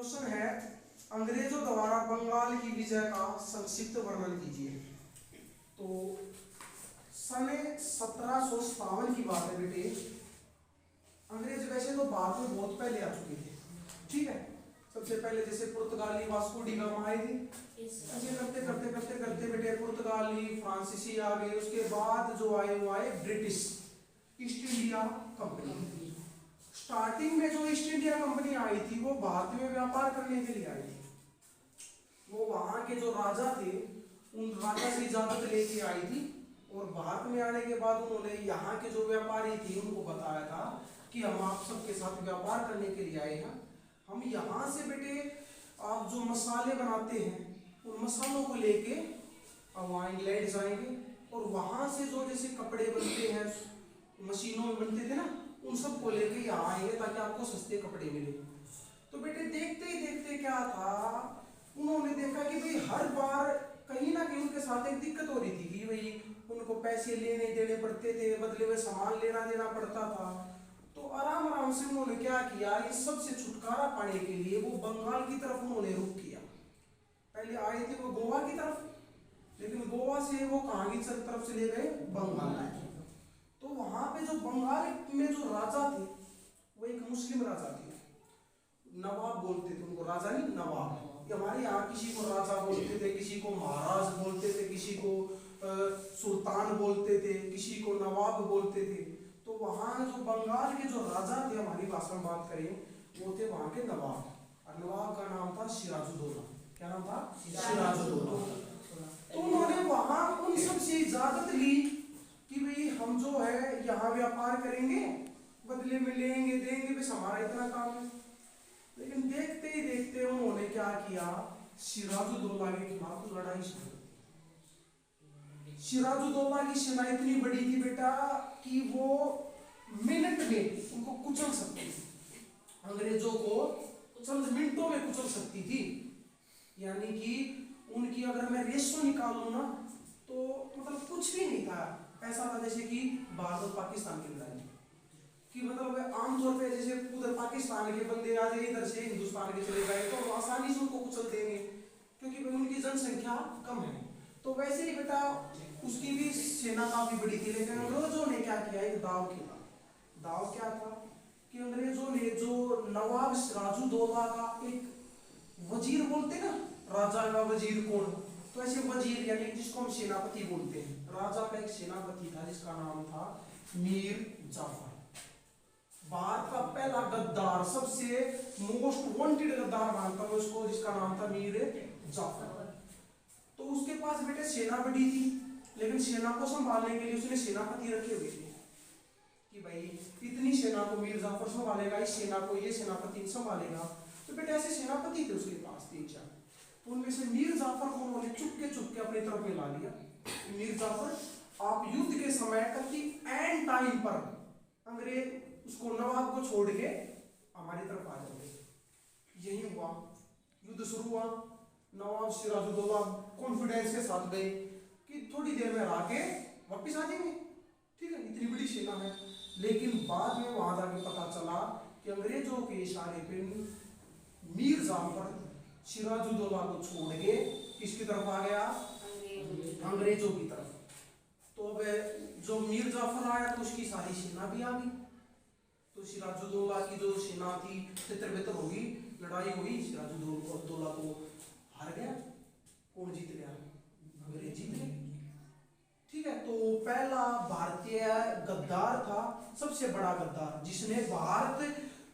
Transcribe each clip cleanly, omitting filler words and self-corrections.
Question है अंग्रेजों द्वारा बंगाल की विजय का संक्षिप्त वर्णन कीजिए। तो सन 1757 की बात है बेटे। अंग्रेज वैसे तो बाद में बहुत पहले आ चुके थे, ठीक है। सबसे पहले जैसे पुर्तगाली वास्को डी गामा आए थे, ऐसे करते करते करते करते बेटे पुर्तगाली फ्रांसीसी आ गए। उसके बाद जो आए वो आए British east India company. Starting में जो ईस्ट इंडिया कंपनी आई थी वो भारत में व्यापार करने के लिए आई थी। वो वहां के जो राजा थे उन राजा से इजाजत लेके आई थी, और भारत में आने के बाद उन्होंने यहाँ के जो व्यापारी थे उनको बताया था कि हम आप सबके साथ व्यापार करने के लिए आए हैं। हम यहाँ से बेटे आप जो मसाले बनाते हैं उन मसालों को लेके अब वहाँ इंग्लैंड जाएंगे, और वहाँ से जो जैसे कपड़े बनते हैं मशीनों में बनते थे ना, उन सब को लेके यहाँ आएंगे ताकि आपको सस्ते कपड़े मिले। तो बेटे देखते ही देखते क्या था, उन्होंने देखा कि भाई हर बार कहीं ना कहीं उनके साथ एक दिक्कत हो रही थी कि भाई उनको पैसे लेने देने पड़ते थे, बदले में सामान लेना देना पड़ता था। तो आराम आराम से उन्होंने क्या किया, इस सब से छुटकारा पाने के लिए वो बंगाल की तरफ उन्होंने रुख किया। पहले आए थे वो गोवा की तरफ, लेकिन गोवा से वो कहाँ की तरफ चले गए, बंगाल। तो वहां पे जो बंगाल में जो राजा थे वो एक मुस्लिम राजा थे, नवाब बोलते थे उनको, राजा नहीं नवाब। हमारे यहाँ किसी को राजा बोलते थे, किसी को महाराज बोलते थे, किसी को सुल्तान बोलते थे, किसी को नवाब बोलते थे। तो वहाँ जो बंगाल के जो राजा थे, हमारी भाषा में बात करें वो थे वहाँ के नवाब, और नवाब का नाम था सिराजुद्दौला। क्या नाम था? सिराजुद्दौला। तो उन्होंने वहां उन सबसे इजाजत ली कि भाई हम जो है यहाँ व्यापार करेंगे, बदले में लेंगे देंगे, बस हमारा इतना काम है। लेकिन देखते ही देखते उन्होंने क्या किया, सिराजुद्दौला के खिलाफ लड़ाई शुरू की। सिराजुद्दौला की सेना इतनी बड़ी थी बेटा कि वो मिनट में उनको कुचल सकती थी, अंग्रेजों को चंद मिनटों में कुचल सकती थी। यानी कि उनकी अगर मैं रेशो निकालूं ना तो मतलब कुछ भी नहीं था। ऐसा था जैसे कि भारत और पाकिस्तान की लड़ाई, कि मतलब आमतौर पे जैसे उधर पाकिस्तान के बंदे आ जाए इधर से हिंदुस्तान के चले गए तो आसानी से उनको कुचल देंगे, क्योंकि उनकी जनसंख्या कम है। तो वैसे ही बेटा उसकी भी सेना काफी बड़ी थी, लेकिन अंग्रेजों ने क्या किया, एक दाव किया। दाव क्या था कि अंग्रेजों ने जो नवाब सिराजुद्दौला का एक वजीर बोलते ना, राजा का वजीर कौन, तो ऐसे वजीर यानी जिसको हम सेनापति बोलते हैं, राजा का एक सेनापति था जिसका नाम था मीर जाफर। भारत का पहला गद्दार, सबसे मोस्ट वांटेड गद्दार मानता हूं उसको, जिसका नाम था मीर जाफर। तो उसके पास बेटे सेना बड़ी थी, लेकिन सेना को संभालने के लिए उसने सेनापति रखे हुए थे कि भाई इतनी सेना को मीर जाफर संभालेगा, इस सेना को ये सेनापति संभालेगा। तो बेटे ऐसे सेनापति थे उसके पास 3-4। तो उनमें से मीर जाफर को उन्होंने चुपके अपनी तरफ में ला लिया। मीर जाफर आप युद्ध के समय कभी एंड टाइम पर अंग्रेज उसको नवाब को छोड़ के हमारी तरफ आ जाओगे। यही हुआ, युद्ध शुरू हुआ। नवाब सिराजुद्दौला कॉन्फिडेंस के साथ गए कि थोड़ी देर में आके वापिस आ जाएंगे, ठीक है, इतनी बड़ी सेना है। लेकिन बाद में वहां जाके पता चला कि अंग्रेजों के इशारे पे मीर जाफर सिराजुद्दौला को छोड़ के किसकी तरफ आ गया, अंग्रेजों की तरफ। तो अब जो मीर जाफर आया तो उसकी सारी सेना भी आ गई। तो सिराजुद्दौला की जो सेना थी तितर-बितर होगी, लड़ाई हुई, सिराजुद्दौला को हार गया। कौन जीत गया? अंग्रेज जीत गए, ठीक है। तो पहला भारतीय गद्दार था, सबसे बड़ा गद्दार, जिसने भारत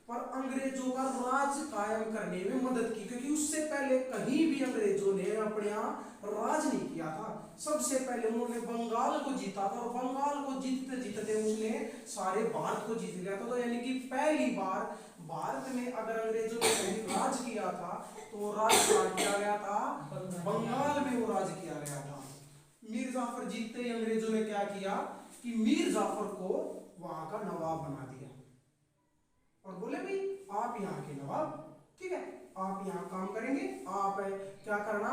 पर अंग्रेजों का राज कायम करने में मदद की, क्योंकि उससे पहले कहीं भी अंग्रेजों ने अपने यहाँ राज नहीं किया था। सबसे पहले उन्होंने बंगाल को जीता था, और बंगाल को जीतते जीतते उसने सारे भारत को जीत लिया था। तो यानी कि पहली बार भारत में अगर अंग्रेजों ने कहीं राज किया था तो राज किया गया था बंगाल में, वो राज किया गया था। मीर जाफर जीतते ही अंग्रेजों ने क्या किया कि मीर जाफर को वहां का नवाब बना दिया, और बोले भाई आप यहाँ के नवाब, ठीक है, आप यहाँ काम करेंगे, आप क्या करना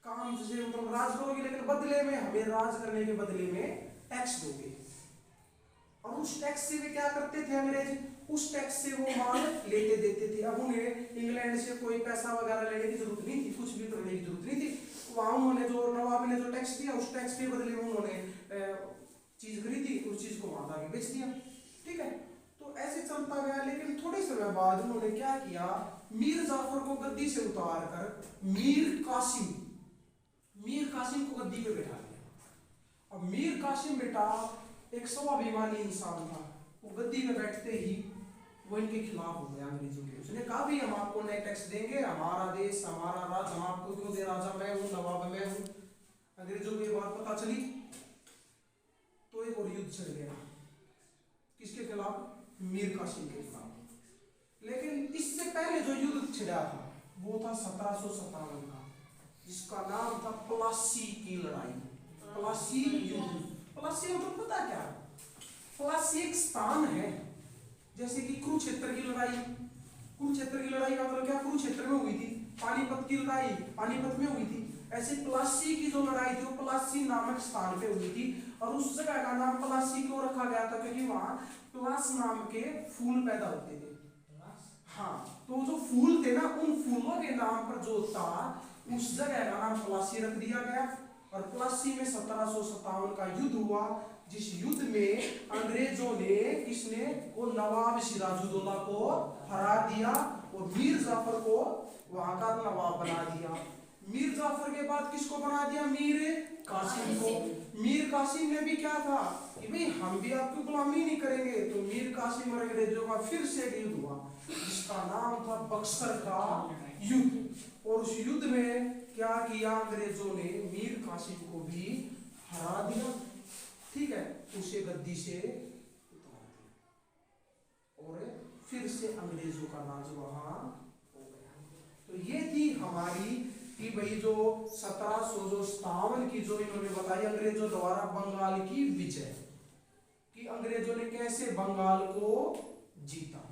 काम जैसे मतलब राज करोगे, लेकिन बदले में हमें राज करने के बदले में टैक्स दोगे। और उस टैक्स से वे क्या करते थे अंग्रेज, उस टैक्स से वो माल लेते देते थे। अब उन्हें इंग्लैंड इंग्लैंड से कोई पैसा वगैरह लेने की जरूरत नहीं थी, कुछ भी करने की जरूरत नहीं थी। वहां उन्होंने जो नवाब ने जो टैक्स दिया, उस टैक्स के बदले में उन्होंने चीज खरीदी, उस चीज को वहां जाके बेच दिया। ठीक है, तो ऐसे चलता गया। लेकिन थोड़े समय बाद उन्होंने क्या किया, मीर जाफर को गद्दी से उतार कर मीर कासिम को गद्दी पे बैठा दिया। अब मीर कासिम बेटा एक स्वाभिमानी इंसान था, वो गद्दी पे बैठते ही वो इनके खिलाफ हो गया अंग्रेजों के। उसने कहा भी हम आपको नए टैक्स देंगे, हमारा देश हमारा राज, हम आपको क्यों दे, राजा मैं हूँ, नवाब मैं हूँ। अंग्रेजों को ये बात पता चली तो एक और युद्ध छिड़ गया, किसके खिलाफ, मीर कासिम के खिलाफ। लेकिन इससे पहले जो युद्ध छिड़ा था वो था 1757 का, जिसका नाम था प्लासी की लड़ाई, प्लासी युद्ध। प्लासी मतलब पता क्या, प्लासी एक स्थान है, जैसे कि कुरुक्षेत्र की लड़ाई, कुरुक्षेत्र की लड़ाई का मतलब क्या, कुरुक्षेत्र में हुई थी। पानीपत की लड़ाई पानीपत में हुई थी। ऐसे प्लासी की जो लड़ाई थी वो प्लासी नामक स्थान पे हुई थी। और उस जगह का नाम प्लासी क्यों रखा गया था, क्योंकि वहां प्लास नाम के फूल पैदा होते थे। हाँ, तो जो फूल थे ना, उन फूलों के नाम पर जो था, उस जगह का नाम प्लासी रख दिया गया। और प्लासी में 1757 का युद्ध हुआ, जिस युद्ध में अंग्रेजों ने किसने, वो नवाब सिराजुद्दौला को हरा दिया और मीर जाफर को वहां का नवाब बना दिया। मीर जाफर के बाद किसको बना दिया, मीर कासिम को। मीर कासिम ने भी क्या था कि भाई हम भी आपकी गुलामी नहीं करेंगे, तो मीर कासिम और अंग्रेजों का फिर से एक युद्ध हुआ, जिसका नाम था बक्सर का युद्ध। और उस युद्ध में क्या किया, अंग्रेजों ने मीर कासिम को भी हरा दिया। ठीक है, उसे गद्दी से उतार दिया और फिर से अंग्रेजों का राज वहां हो गया। तो ये थी हमारी कि भाई जो 1757 की जो इन्होंने बताई अंग्रेजों द्वारा बंगाल की विजय, कि अंग्रेजों ने कैसे बंगाल को जीता।